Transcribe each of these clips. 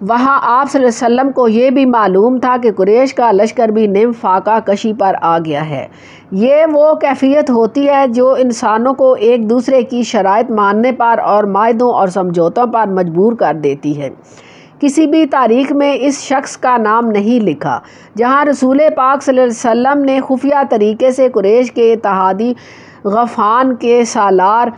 وہاں آپ صلی اللہ علیہ وسلم کو یہ بھی معلوم تھا کہ قریش کا لشکر بھی نیم فاقہ کشی پر آ گیا ہے۔ یہ وہ کیفیت ہوتی ہے جو انسانوں کو ایک دوسرے کی شرائط ماننے پر اور معاہدوں اور سمجھوتوں پر مجبور کر دیتی ہے۔ کسی بھی تاریخ میں اس شخص کا نام نہیں لکھا جہاں رسول پاک صلی اللہ علیہ وسلم نے خفیہ طریقے سے قریش کے اتحادی غطفان کے سالار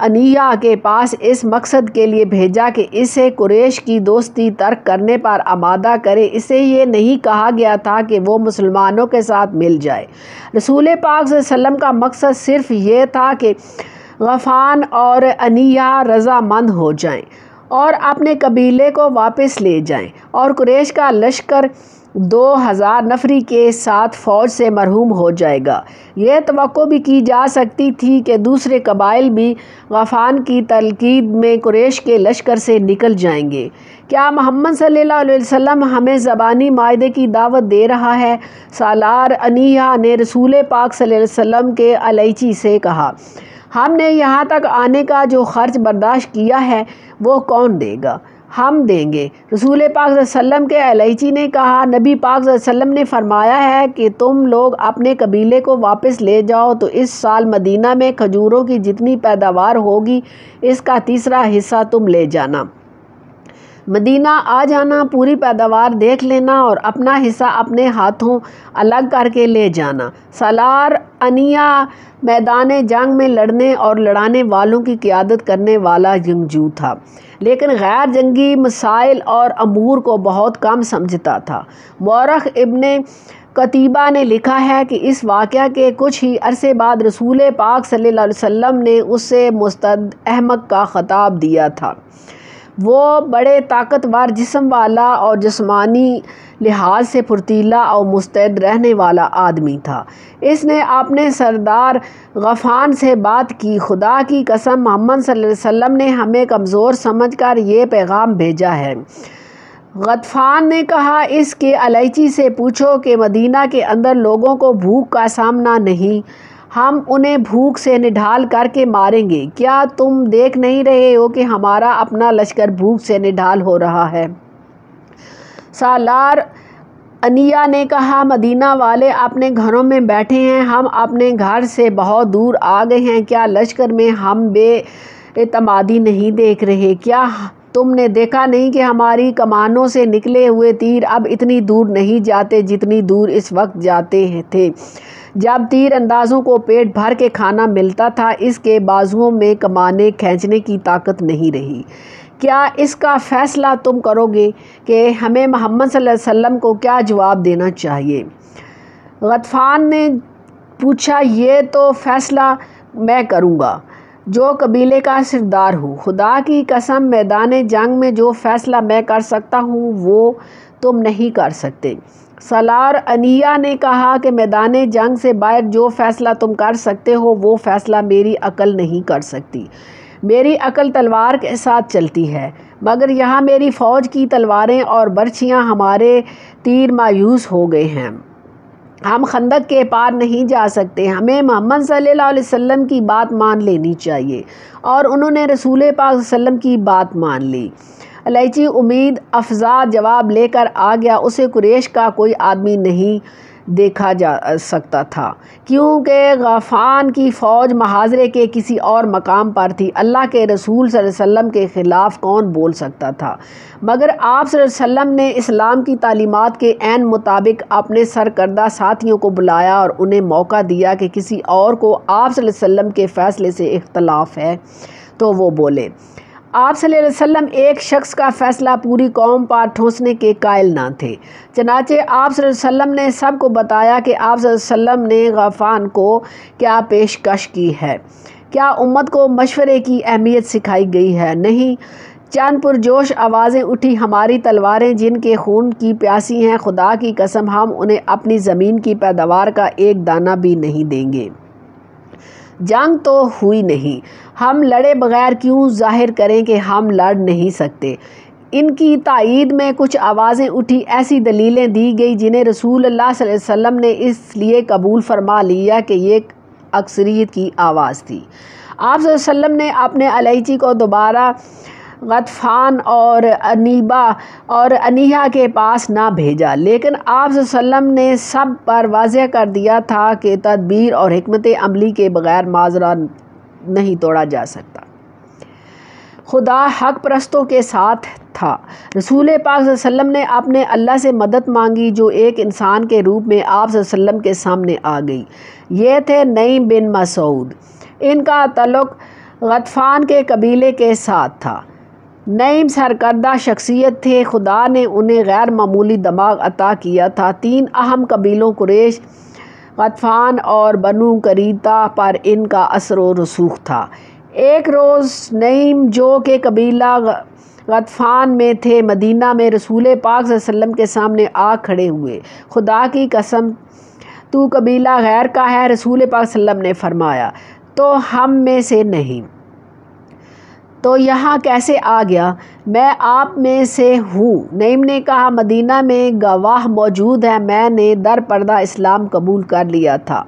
انیہ کے پاس اس مقصد کے لیے بھیجا کہ اسے قریش کی دوستی ترک کرنے پر آمادہ کرے۔ اسے یہ نہیں کہا گیا تھا کہ وہ مسلمانوں کے ساتھ مل جائے۔ رسول پاک صلی اللہ علیہ وسلم کا مقصد صرف یہ تھا کہ غطفان اور انیہ رضامند ہو جائیں اور اپنے قبیلے کو واپس لے جائیں، اور قریش کا لشکر 2000 نفری کے ساتھ فوج سے مرحوم ہو جائے گا۔ یہ توقع بھی کی جا سکتی تھی کہ دوسرے قبائل بھی غطفان کی تلقین میں قریش کے لشکر سے نکل جائیں گے۔ کیا محمد صلی اللہ علیہ وسلم ہمیں زبانی معاہدے کی دعوت دے رہا ہے؟ سالار انیہ نے رسول پاک صلی اللہ علیہ وسلم کے الیچی سے کہا، ہم نے یہاں تک آنے کا جو خرچ برداشت کیا ہے وہ کون دے گا؟ ہم دیں گے۔ رسول پاک صلی اللہ علیہ وسلم کے الیچی نے کہا، نبی پاک صلی اللہ علیہ وسلم نے فرمایا ہے کہ تم لوگ اپنے قبیلے کو واپس لے جاؤ تو اس سال مدینہ میں کھجوروں کی جتنی پیداوار ہوگی اس کا تیسرا حصہ تم لے جانا۔ مدینہ آ جانا، پوری پیداوار دیکھ لینا اور اپنا حصہ اپنے ہاتھوں الگ کر کے لے جانا۔ سالار انیہ میدان جنگ میں لڑنے اور لڑانے والوں کی قیادت کرنے والا جنگجو تھا، لیکن غیر جنگی مسائل اور امور کو بہت کم سمجھتا تھا۔ مورخ ابن قتیبہ نے لکھا ہے کہ اس واقعہ کے کچھ ہی عرصے بعد رسول پاک صلی اللہ علیہ وسلم نے اسے مستعد احمق کا خطاب دیا تھا۔ وہ بڑے طاقتور جسم والا اور جسمانی لحاظ سے پھرتیلا اور مستعد رہنے والا آدمی تھا۔ اس نے اپنے سردار غطفان سے بات کی، خدا کی قسم محمد صلی اللہ علیہ وسلم نے ہمیں کمزور سمجھ کر یہ پیغام بھیجا ہے۔ غطفان نے کہا، اس کے الیچی سے پوچھو کہ مدینہ کے اندر لوگوں کو بھوک کا سامنا نہیں، ہم انہیں بھوک سے نڈھال کر کے ماریں گے۔ کیا تم دیکھ نہیں رہے ہو کہ ہمارا اپنا لشکر بھوک سے نڈھال ہو رہا ہے؟ سالار انیہ نے کہا، مدینہ والے اپنے گھروں میں بیٹھے ہیں، ہم اپنے گھر سے بہت دور آ گئے ہیں۔ کیا لشکر میں ہم بے اعتمادی نہیں دیکھ رہے؟ کیا تم نے دیکھا نہیں کہ ہماری کمانوں سے نکلے ہوئے تیر اب اتنی دور نہیں جاتے جتنی دور اس وقت جاتے تھے جب تیر اندازوں کو پیٹ بھر کے کھانا ملتا تھا؟ اس کے بازوؤں میں کمانیں کھینچنے کی طاقت نہیں رہی۔ کیا اس کا فیصلہ تم کرو گے کہ ہمیں محمد صلی اللہ علیہ وسلم کو کیا جواب دینا چاہیے؟ غطفان نے پوچھا، یہ تو فیصلہ میں کروں گا جو قبیلے کا سردار ہوں۔ خدا کی قسم میدان جنگ میں جو فیصلہ میں کر سکتا ہوں وہ تم نہیں کر سکتے۔ سالار انیہ نے کہا کہ میدان جنگ سے باہر جو فیصلہ تم کر سکتے ہو وہ فیصلہ میری عقل نہیں کر سکتی۔ میری عقل تلوار کے ساتھ چلتی ہے، مگر یہاں میری فوج کی تلواریں اور برچھیاں ہمارے تیر مایوس ہو گئے ہیں، ہم خندق کے پار نہیں جا سکتے۔ ہمیں محمد صلی اللہ علیہ وسلم کی بات مان لینی چاہیے۔ اور انہوں نے رسول پاک صلی اللہ علیہ وسلم کی بات مان لی۔ الیچی امید افزا جواب لے کر آ گیا، اسے قریش کا کوئی آدمی نہیں دیکھا جا سکتا تھا کیونکہ غطفان کی فوج محاذرے کے کسی اور مقام پر تھی۔ اللہ کے رسول صلی اللہ علیہ وسلم کے خلاف کون بول سکتا تھا؟ مگر آپ صلی اللہ علیہ وسلم نے اسلام کی تعلیمات کے عین مطابق اپنے سرکردہ ساتھیوں کو بلایا اور انہیں موقع دیا کہ کسی اور کو آپ صلی اللہ علیہ وسلم کے فیصلے سے اختلاف ہے تو وہ بولے۔ آپ صلی اللہ علیہ وسلم ایک شخص کا فیصلہ پوری قوم پر ٹھونسنے کے قائل نہ تھے، چنانچہ آپ صلی اللہ علیہ وسلم نے سب کو بتایا کہ آپ صلی اللہ علیہ وسلم نے غطفان کو کیا پیشکش کی ہے۔ کیا امت کو مشورے کی اہمیت سکھائی گئی ہے؟ نہیں۔ چند پرجوش آوازیں اٹھی، ہماری تلواریں جن کے خون کی پیاسی ہیں، خدا کی قسم ہم انہیں اپنی زمین کی پیداوار کا ایک دانہ بھی نہیں دیں گے۔ جنگ تو ہوئی نہیں، ہم لڑے بغیر کیوں ظاہر کریں کہ ہم لڑ نہیں سکتے؟ ان کی تائید میں کچھ آوازیں اٹھی، ایسی دلیلیں دی گئی جنہیں رسول اللہ صلی اللہ علیہ وسلم نے اس لیے قبول فرما لیا کہ یہ اکثریت کی آواز تھی۔ آپ صلی اللہ علیہ وسلم نے اپنے الیچی کو دوبارہ غطفان اور انیہا کے پاس نہ بھیجا، لیکن آپ صلی اللہ علیہ وسلم نے سب پر واضح کر دیا تھا کہ تدبیر اور حکمت عملی کے بغیر ماجرا نہیں توڑا جا سکتا۔ خدا حق پرستوں کے ساتھ تھا۔ رسول پاک صلی اللہ علیہ وسلم نے اپنے اللہ سے مدد مانگی جو ایک انسان کے روپ میں آپ صلی اللہ علیہ وسلم کے سامنے آ گئی۔ یہ تھے نعیم بن مسعود۔ ان کا تعلق غطفان کے قبیلے کے ساتھ تھا۔ نعیم سرکردہ شخصیت تھے، خدا نے انہیں غیر معمولی دماغ عطا کیا تھا۔ 3 اہم قبیلوں قریش، غطفان اور بنو قریظہ پر ان کا اثر و رسوخ تھا۔ ایک روز نعیم جو کہ قبیلہ غطفان میں تھے مدینہ میں رسول پاک صلی اللہ علیہ وسلم کے سامنے آ کھڑے ہوئے۔ خدا کی قسم تو قبیلہ غیر کا ہے، رسول پاک صلی اللہ علیہ وسلم نے فرمایا، تو ہم میں سے نہیں، تو یہاں کیسے آ گیا؟ میں آپ میں سے ہوں۔ نعیم نے کہا، مدینہ میں گواہ موجود ہیں، میں نے در پردہ اسلام قبول کر لیا تھا،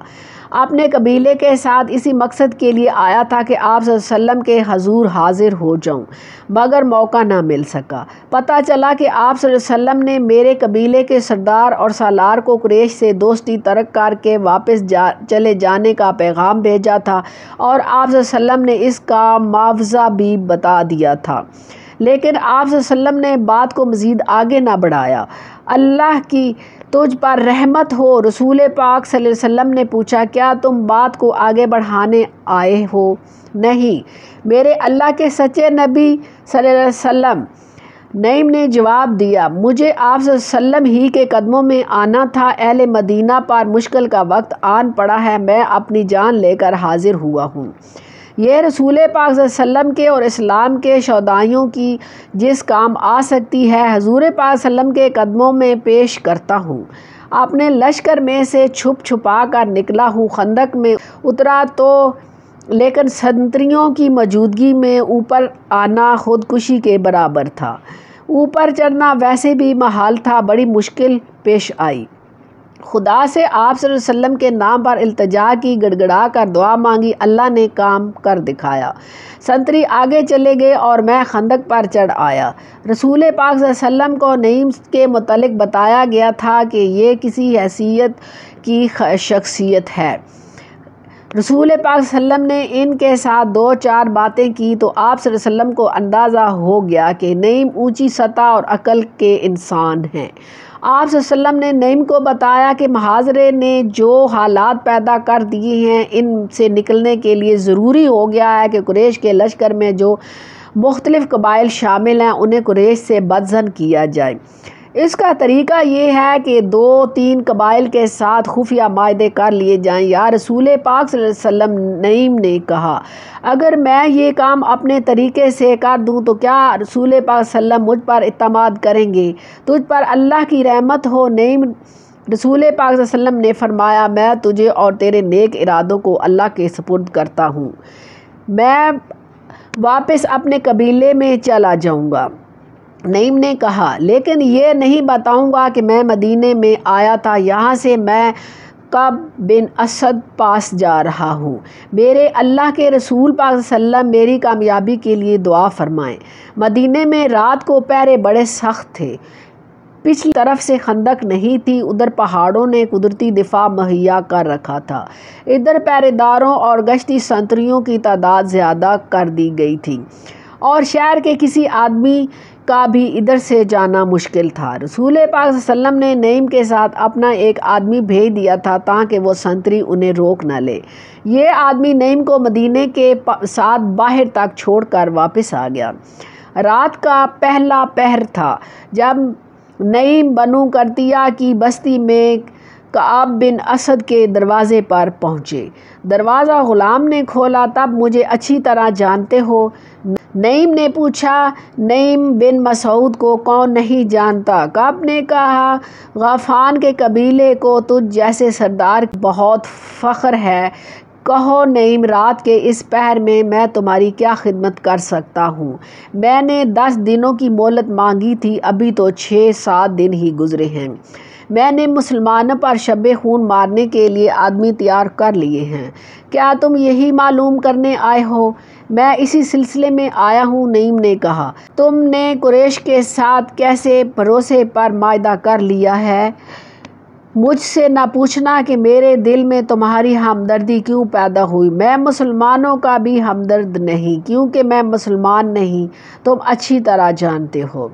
اپنے قبیلے کے ساتھ اسی مقصد کے لیے آیا تھا کہ آپ صلی اللہ علیہ وسلم کے حضور حاضر ہو جاؤں، مگر موقع نہ مل سکا۔ پتہ چلا کہ آپ صلی اللہ علیہ وسلم نے میرے قبیلے کے سردار اور سالار کو قریش سے دوستی ترک کر کے واپس چلے جانے کا پیغام بھیجا تھا، اور آپ صلی اللہ علیہ وسلم نے اس کا معاوضہ بھی بتا دیا تھا، لیکن آپ صلی اللہ علیہ وسلم نے بات کو مزید آگے نہ بڑھایا۔ اللہ کی تجھ پر رحمت ہو۔ رسول پاک صلی اللہ علیہ وسلم نے پوچھا، کیا تم بات کو آگے بڑھانے آئے ہو؟ نہیں، میرے اللہ کے سچے نبی صلی اللہ علیہ وسلم۔ نعیم نے جواب دیا، مجھے آپ صلی اللہ علیہ وسلم ہی کے قدموں میں آنا تھا، اہل مدینہ پر مشکل کا وقت آن پڑا ہے، میں اپنی جان لے کر حاضر ہوا ہوں۔ یہ رسول پاک صلی اللہ علیہ وسلم کے اور اسلام کے شہدائیوں کی جس کام آ سکتی ہے، حضور پاک صلی اللہ علیہ وسلم کے قدموں میں پیش کرتا ہوں۔ اپنے لشکر میں سے چھپ چھپا کر نکلا ہوں، خندق میں اترا تو لیکن سنتریوں کی موجودگی میں اوپر آنا خودکشی کے برابر تھا۔ اوپر چڑھنا ویسے بھی محال تھا، بڑی مشکل پیش آئی۔ خدا سے آپ صلی اللہ علیہ وسلم کے نام پر التجا کی، گڑ گڑا کر دعا مانگی، اللہ نے کام کر دکھایا۔ سنتری آگے چلے گئے اور میں خندق پر چڑھ آیا۔ رسول پاک صلی اللہ علیہ وسلم کو نعیم کے متعلق بتایا گیا تھا کہ یہ کسی حیثیت کی شخصیت ہے۔ رسول پاک صلی اللہ علیہ وسلم نے ان کے ساتھ 2-4 باتیں کی تو آپ صلی اللہ علیہ وسلم کو اندازہ ہو گیا کہ نعیم اونچی سطح اور عقل کے انسان ہیں۔ آپ صلی اللہ علیہ وسلم نے نعیم کو بتایا کہ محاذرے نے جو حالات پیدا کر دیے ہیں، ان سے نکلنے کے لیے ضروری ہو گیا ہے کہ قریش کے لشکر میں جو مختلف قبائل شامل ہیں انہیں قریش سے بدظن کیا جائے۔ اس کا طریقہ یہ ہے کہ 2-3 قبائل کے ساتھ خفیہ معاہدے کر لیے جائیں۔ یا رسول پاک صلی اللہ علیہ وسلم، نعیم نے کہا، اگر میں یہ کام اپنے طریقے سے کر دوں تو کیا رسول پاک صلی اللہ علیہ وسلم مجھ پر اعتماد کریں گے؟ تجھ پر اللہ کی رحمت ہو نعیم۔ رسول پاک صلی اللہ علیہ وسلم نے فرمایا، میں تجھے اور تیرے نیک ارادوں کو اللہ کے سپرد کرتا ہوں، میں واپس اپنے قبیلے میں چلا جاؤں گا۔ نعیم نے کہا، لیکن یہ نہیں بتاؤں گا کہ میں مدینے میں آیا تھا، یہاں سے میں کعب بن اسد پاس جا رہا ہوں، میرے اللہ کے رسول پاک صلی اللہ علیہ وسلم میری کامیابی کے لیے دعا فرمائیں۔ مدینے میں رات کو پہرے بڑے سخت تھے، پچھلی طرف سے خندق نہیں تھی، ادھر پہاڑوں نے قدرتی دفاع مہیا کر رکھا تھا، ادھر پہرے داروں اور گشتی سنتریوں کی تعداد زیادہ کر دی گئی تھی، اور شہر کے کسی آدمی کا بھی ادھر سے جانا مشکل تھا۔ رسول پاک صلی اللہ علیہ وسلم نے نعیم کے ساتھ اپنا ایک آدمی بھیج دیا تھا تاکہ وہ سنتری انہیں روک نہ لے۔ یہ آدمی نعیم کو مدینے کے ساتھ باہر تک چھوڑ کر واپس آ گیا۔ رات کا پہلا پہر تھا جب نعیم بنو قریظہ کی بستی میں کعب بن اسد کے دروازے پر پہنچے۔ دروازہ غلام نے کھولا، تب مجھے اچھی طرح جانتے ہو؟ نعیم نے پوچھا۔ نعیم بن مسعود کو کون نہیں جانتا؟ کعب نے کہا، غطفان کے قبیلے کو تجھ جیسے سردار بہت فخر ہے۔ کہو نعیم، رات کے اس پہر میں تمہاری کیا خدمت کر سکتا ہوں؟ میں نے 10 دنوں کی مہلت مانگی تھی، ابھی تو 6-7 دن ہی گزرے ہیں۔ میں نے مسلمانوں پر شب خون مارنے کے لیے آدمی تیار کر لیے ہیں۔ کیا تم یہی معلوم کرنے آئے ہو؟ میں اسی سلسلے میں آیا ہوں، نعیم نے کہا۔ تم نے قریش کے ساتھ کیسے بھروسے پر معاہدہ کر لیا ہے؟ مجھ سے نہ پوچھنا کہ میرے دل میں تمہاری ہمدردی کیوں پیدا ہوئی۔ میں مسلمانوں کا بھی ہمدرد نہیں، کیونکہ میں مسلمان نہیں، تم اچھی طرح جانتے ہو۔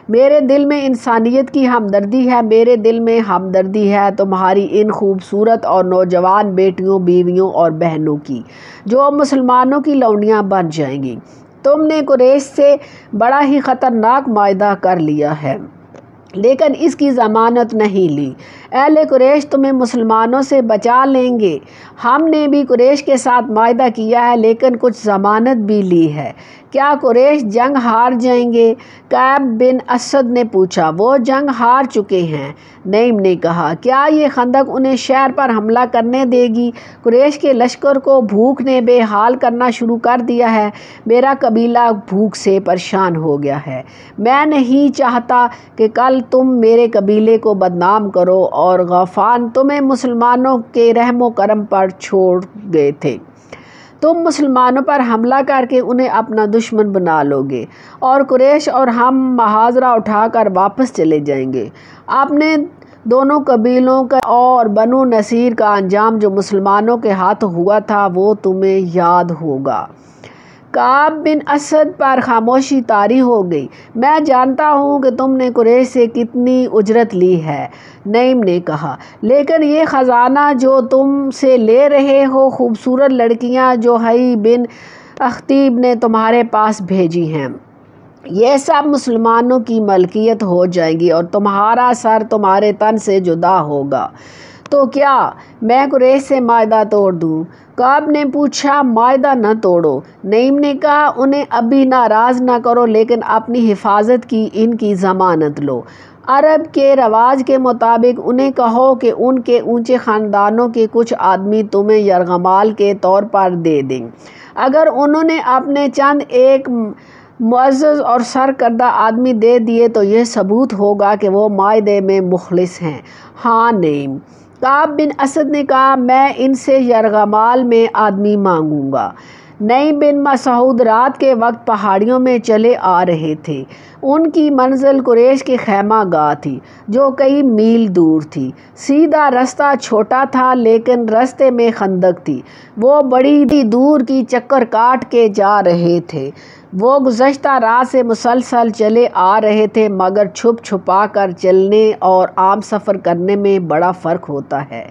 میرے دل میں انسانیت کی ہمدردی ہے، میرے دل میں ہمدردی ہے تمہاری ان خوبصورت اور نوجوان بیٹیوں، بیویوں اور بہنوں کی، جو مسلمانوں کی لونڈیاں بن جائیں گی۔ تم نے قریش سے بڑا ہی خطرناک معاہدہ کر لیا ہے، لیکن اس کی ضمانت نہیں لی۔ اہل قریش تمہیں مسلمانوں سے بچا لیں گے۔ ہم نے بھی قریش کے ساتھ معاہدہ کیا ہے، لیکن کچھ ضمانت بھی لی ہے۔ کیا قریش جنگ ہار جائیں گے؟ کعب بن اسد نے پوچھا۔ وہ جنگ ہار چکے ہیں، نعیم نے کہا۔ کیا یہ خندق انہیں شہر پر حملہ کرنے دے گی؟ قریش کے لشکر کو بھوک نے بے حال کرنا شروع کر دیا ہے، میرا قبیلہ بھوک سے پریشان ہو گیا ہے۔ میں نہیں چاہتا کہ کل تم میرے قبیلے کو بدنام کرو، اور غطفان تمہیں مسلمانوں کے رحم و کرم پر چھوڑ گئے تھے۔ تم مسلمانوں پر حملہ کر کے انہیں اپنا دشمن بنا لو گے، اور قریش اور ہم محاذرہ اٹھا کر واپس چلے جائیں گے۔ اپنے دونوں قبیلوں کا اور بنو نصیر کا انجام جو مسلمانوں کے ہاتھ ہوا تھا وہ تمہیں یاد ہوگا۔ کعب بن اسد پر خاموشی طاری ہو گئی۔ میں جانتا ہوں کہ تم نے قریش سے کتنی اجرت لی ہے، نعیم نے کہا، لیکن یہ خزانہ جو تم سے لے رہے ہو، خوبصورت لڑکیاں جو حیی بن اخطب نے تمہارے پاس بھیجی ہیں، یہ سب مسلمانوں کی ملکیت ہو جائیں گی، اور تمہارا سر تمہارے تن سے جدا ہوگا۔ تو کیا میں قریش سے معاہدہ توڑ دوں؟ کعب نے پوچھا۔ معاہدہ نہ توڑو، نعیم نے کہا۔ انہیں ابھی ناراض نہ کرو، لیکن اپنی حفاظت کی ان کی ضمانت لو۔ عرب کے رواج کے مطابق انہیں کہو کہ ان کے اونچے خاندانوں کے کچھ آدمی تمہیں یرغمال کے طور پر دے دیں۔ اگر انہوں نے اپنے چند ایک معزز اور سرکردہ آدمی دے دیے تو یہ ثبوت ہوگا کہ وہ معاہدے میں مخلص ہیں۔ ہاں نعیم، کعب بن اسد نے کہا، میں ان سے یرغمال میں آدمی مانگوں گا۔ نعیم بن مسعود رات کے وقت پہاڑیوں میں چلے آ رہے تھے۔ ان کی منزل قریش کے خیمہ گاہ تھی، جو کئی میل دور تھی۔ سیدھا رستہ چھوٹا تھا، لیکن رستے میں خندق تھی۔ وہ بڑی دور کی چکر کاٹ کے جا رہے تھے۔ وہ گزشتہ رات سے مسلسل چلے آ رہے تھے، مگر چھپ چھپا کر چلنے اور عام سفر کرنے میں بڑا فرق ہوتا ہے۔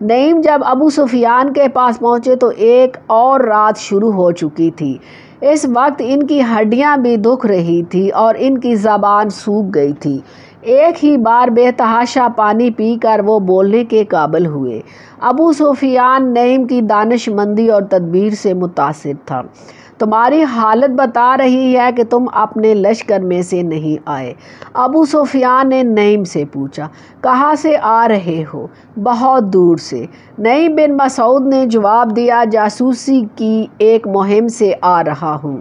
نعیم جب ابو سفیان کے پاس پہنچے تو ایک اور رات شروع ہو چکی تھی۔ اس وقت ان کی ہڈیاں بھی دکھ رہی تھی اور ان کی زبان سوکھ گئی تھی۔ ایک ہی بار بے تحاشا پانی پی کر وہ بولنے کے قابل ہوئے۔ ابو سفیان نعیم کی دانش مندی اور تدبیر سے متاثر تھا۔ تمہاری حالت بتا رہی ہے کہ تم اپنے لشکر میں سے نہیں آئے، ابو سفیان نے نعیم سے پوچھا۔ کہاں سے آ رہے ہو؟ بہت دور سے، نعیم بن مسعود نے جواب دیا۔ جاسوسی کی ایک مہم سے آ رہا ہوں۔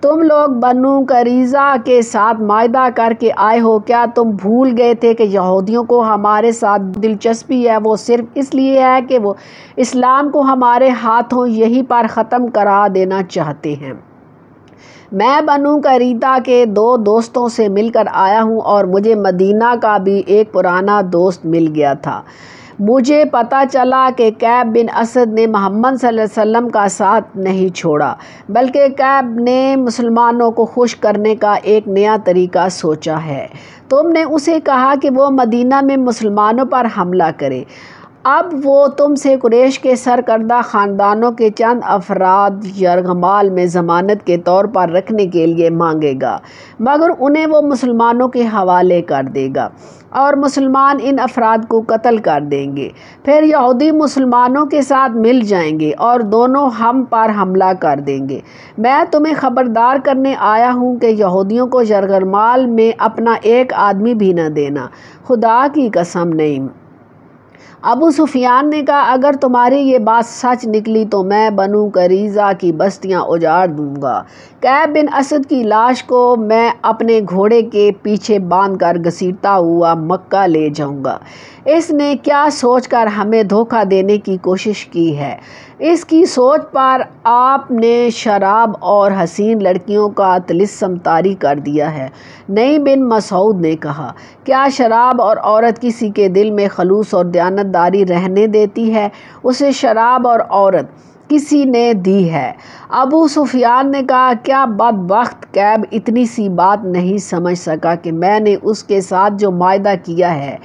تم لوگ بنو قریظہ کے ساتھ معاہدہ کر کے آئے ہو، کیا تم بھول گئے تھے کہ یہودیوں کو ہمارے ساتھ دلچسپی ہے؟ وہ صرف اس لیے ہے کہ وہ اسلام کو ہمارے ہاتھوں یہیں پر ختم کرا دینا چاہتے ہیں۔ میں بنو قریظہ کے 2 دوستوں سے مل کر آیا ہوں، اور مجھے مدینہ کا بھی ایک پرانا دوست مل گیا تھا۔ مجھے پتہ چلا کہ کعب بن اسد نے محمد صلی اللہ علیہ وسلم کا ساتھ نہیں چھوڑا، بلکہ کعب نے مسلمانوں کو خوش کرنے کا ایک نیا طریقہ سوچا ہے۔ تم نے اسے کہا کہ وہ مدینہ میں مسلمانوں پر حملہ کرے۔ اب وہ تم سے قریش کے سرکردہ خاندانوں کے چند افراد یرغمال میں ضمانت کے طور پر رکھنے کے لیے مانگے گا، مگر انہیں وہ مسلمانوں کے حوالے کر دے گا، اور مسلمان ان افراد کو قتل کر دیں گے۔ پھر یہودی مسلمانوں کے ساتھ مل جائیں گے اور دونوں ہم پر حملہ کر دیں گے۔ میں تمہیں خبردار کرنے آیا ہوں کہ یہودیوں کو یرغمال میں اپنا ایک آدمی بھی نہ دینا۔ خدا کی قسم نعیم، ابو سفیان نے کہا اگر تمہاری یہ بات سچ نکلی تو میں بنو قریظہ کی بستیاں اجاڑ دوں گا۔ کعب بن اسد کی لاش کو میں اپنے گھوڑے کے پیچھے باندھ کر گھسیٹتا ہوا مکہ لے جاؤں گا۔ اس نے کیا سوچ کر ہمیں دھوکہ دینے کی کوشش کی ہے؟ اس کی سوچ پر آپ نے شراب اور حسین لڑکیوں کا طلسم طاری کر دیا ہے۔ نعیم بن مسعود نے کہا کیا شراب اور عورت کسی کے دل میں خلوص اور دیانتداری رہنے دیتی ہے؟ اسے شراب اور عورت کسی نے دی ہے۔ ابو سفیان نے کہا کیا بدبخت کعب اتنی سی بات نہیں سمجھ سکا کہ میں نے اس کے ساتھ جو معاہدہ کیا ہے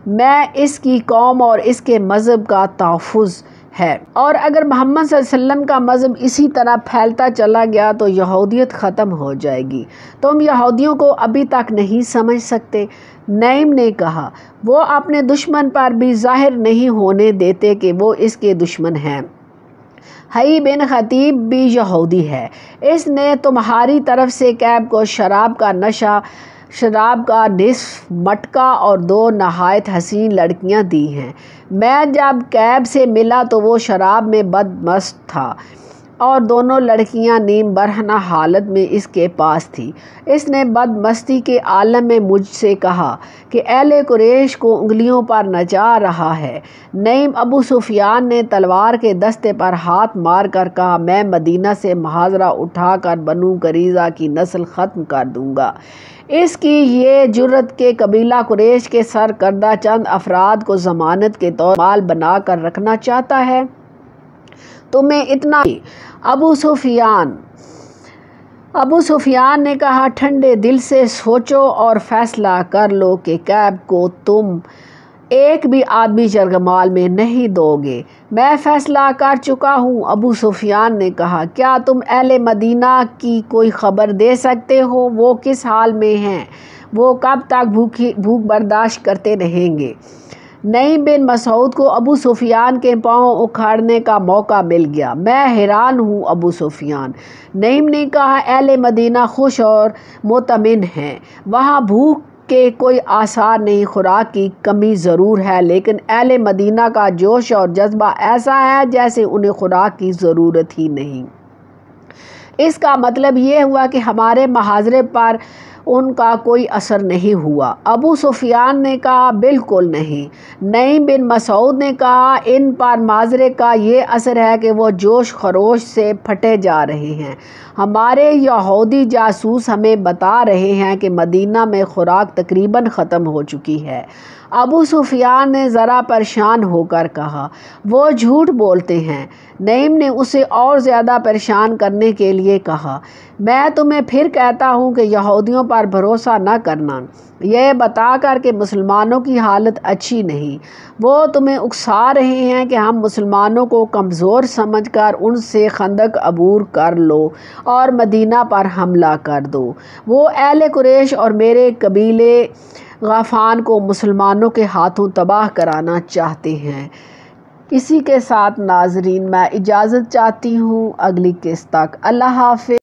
میں اس کی قوم اور اس کے مذہب کا تحفظ ہے، اور اگر محمد صلی اللہ علیہ وسلم کا مذہب اسی طرح پھیلتا چلا گیا تو یہودیت ختم ہو جائے گی۔ تم یہودیوں کو ابھی تک نہیں سمجھ سکتے؟ نعیم نے کہا وہ اپنے دشمن پر بھی ظاہر نہیں ہونے دیتے کہ وہ اس کے دشمن ہیں۔ حی بن خطیب بھی یہودی ہے، اس نے تمہاری طرف سے کعب کو شراب کا نصف مٹکا اور 2 نہایت حسین لڑکیاں دی ہیں۔ میں جب کعب سے ملا تو وہ شراب میں بدمست تھا اور دونوں لڑکیاں نیم برہنہ حالت میں اس کے پاس تھی۔ اس نے بدمستی کے عالم میں مجھ سے کہا کہ اہل قریش کو انگلیوں پر نچا رہا ہے۔ نعیم ابو سفیان نے تلوار کے دستے پر ہاتھ مار کر کہا میں مدینہ سے محاصرہ اٹھا کر بنو قریظہ کی نسل ختم کر دوں گا۔ اس کی یہ جرأت کہ قبیلہ قریش کے سرکردہ چند افراد کو ضمانت کے طور مال بنا کر رکھنا چاہتا ہے۔ تمہیں اتنا ابو سفیان نے کہا ٹھنڈے دل سے سوچو اور فیصلہ کر لو کہ کعب کو تم ایک بھی آدمی یرغمال میں نہیں دو گے۔ میں فیصلہ کر چکا ہوں۔ ابو سفیان نے کہا کیا تم اہل مدینہ کی کوئی خبر دے سکتے ہو؟ وہ کس حال میں ہیں؟ وہ کب تک بھوک برداشت کرتے رہیں گے؟ نعیم بن مسعود کو ابو سفیان کے پاؤں اکھاڑنے کا موقع مل گیا۔ میں حیران ہوں ابو سفیان۔ نعیم نے کہا اہل مدینہ خوش اور مطمئن ہیں، وہاں بھوک کے کوئی آثار نہیں، خوراک کی کمی ضرور ہے لیکن اہل مدینہ کا جوش اور جذبہ ایسا ہے جیسے انہیں خوراک کی ضرورت ہی نہیں۔ اس کا مطلب یہ ہوا کہ ہمارے محاصرے پر ان کا کوئی اثر نہیں ہوا۔ ابو سفیان نے کہا بالکل نہیں۔ نعیم بن مسعود نے کہا ان پر محاصرے کا یہ اثر ہے کہ وہ جوش خروش سے پھٹے جا رہے ہیں۔ ہمارے یہودی جاسوس ہمیں بتا رہے ہیں کہ مدینہ میں خوراک تقریباً ختم ہو چکی ہے۔ ابو سفیان نے ذرا پریشان ہو کر کہا وہ جھوٹ بولتے ہیں۔ نعیم نے اسے اور زیادہ پریشان کرنے کے لیے کہا میں تمہیں پھر کہتا ہوں کہ یہودیوں پر بھروسہ نہ کرنا، یہ بتا کر کہ مسلمانوں کی حالت اچھی نہیں۔ وہ تمہیں اکسا رہے ہیں کہ ہم مسلمانوں کو کمزور سمجھ کر ان سے خندق عبور کر لو اور مدینہ پر حملہ کر دو۔ وہ اہل قریش اور میرے قبیلے غطفان کو مسلمانوں کے ہاتھوں تباہ کرانا چاہتے ہیں۔ اسی کے ساتھ ناظرین میں اجازت چاہتی ہوں، اگلی قسط تک اللہ حافظ۔